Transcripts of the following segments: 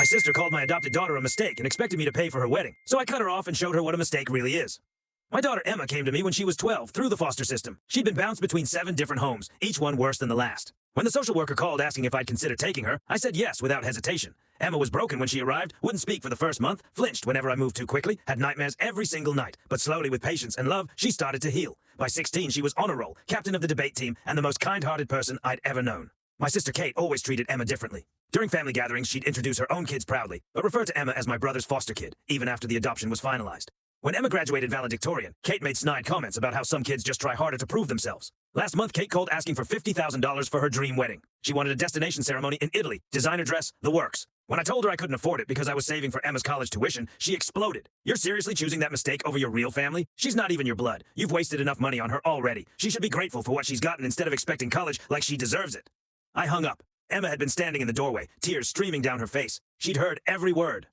My sister called my adopted daughter a mistake and expected me to pay for her wedding, so I cut her off and showed her what a mistake really is. My daughter Emma came to me when she was 12 through the foster system. She'd been bounced between 7 different homes, each one worse than the last. When the social worker called asking if I'd consider taking her, I said yes without hesitation. Emma was broken when she arrived, wouldn't speak for the first month, flinched whenever I moved too quickly, had nightmares every single night, but slowly with patience and love, she started to heal. By 16, she was on a roll, captain of the debate team, and the most kind-hearted person I'd ever known. My sister Kate always treated Emma differently. During family gatherings, she'd introduce her own kids proudly, but refer to Emma as my brother's foster kid, even after the adoption was finalized. When Emma graduated valedictorian, Kate made snide comments about how some kids just try harder to prove themselves. Last month, Kate called asking for $50,000 for her dream wedding. She wanted a destination ceremony in Italy, designer dress, the works. When I told her I couldn't afford it because I was saving for Emma's college tuition, she exploded. You're seriously choosing that mistake over your real family? She's not even your blood. You've wasted enough money on her already. She should be grateful for what she's gotten instead of expecting college like she deserves it. I hung up. Emma had been standing in the doorway, tears streaming down her face. She'd heard every word.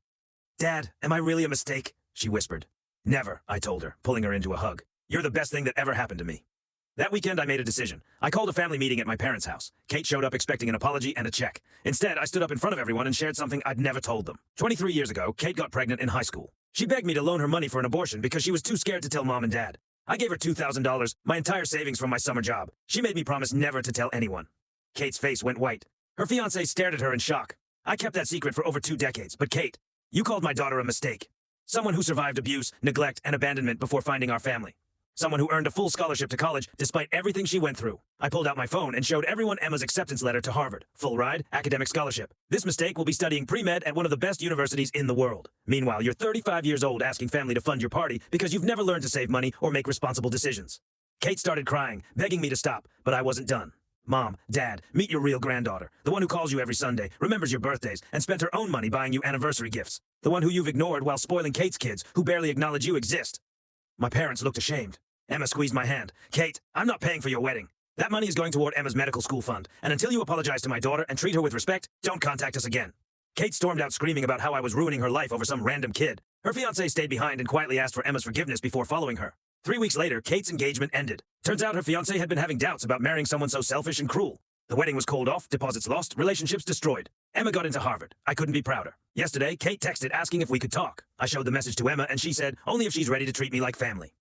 "Dad, am I really a mistake?" she whispered. "Never," I told her, pulling her into a hug. "You're the best thing that ever happened to me." That weekend, I made a decision. I called a family meeting at my parents' house. Kate showed up expecting an apology and a check. Instead, I stood up in front of everyone and shared something I'd never told them. 23 years ago, Kate got pregnant in high school. She begged me to loan her money for an abortion because she was too scared to tell mom and dad. I gave her $2,000, my entire savings from my summer job. She made me promise never to tell anyone. Kate's face went white. Her fiancé stared at her in shock. I kept that secret for over 2 decades, but Kate, you called my daughter a mistake. Someone who survived abuse, neglect, and abandonment before finding our family. Someone who earned a full scholarship to college despite everything she went through. I pulled out my phone and showed everyone Emma's acceptance letter to Harvard. Full ride, academic scholarship. This mistake will be studying pre-med at one of the best universities in the world. Meanwhile, you're 35 years old asking family to fund your party because you've never learned to save money or make responsible decisions. Kate started crying, begging me to stop, but I wasn't done. Mom, Dad, meet your real granddaughter. The one who calls you every Sunday, remembers your birthdays, and spent her own money buying you anniversary gifts. The one who you've ignored while spoiling Kate's kids, who barely acknowledge you exist. My parents looked ashamed. Emma squeezed my hand. "Kate, I'm not paying for your wedding. That money is going toward Emma's medical school fund, and until you apologize to my daughter and treat her with respect, don't contact us again." Kate stormed out screaming about how I was ruining her life over some random kid. Her fiancé stayed behind and quietly asked for Emma's forgiveness before following her. 3 weeks later, Kate's engagement ended. Turns out her fiancé had been having doubts about marrying someone so selfish and cruel. The wedding was called off, deposits lost, relationships destroyed. Emma got into Harvard. I couldn't be prouder. Yesterday, Kate texted asking if we could talk. I showed the message to Emma and she said, only if she's ready to treat me like family.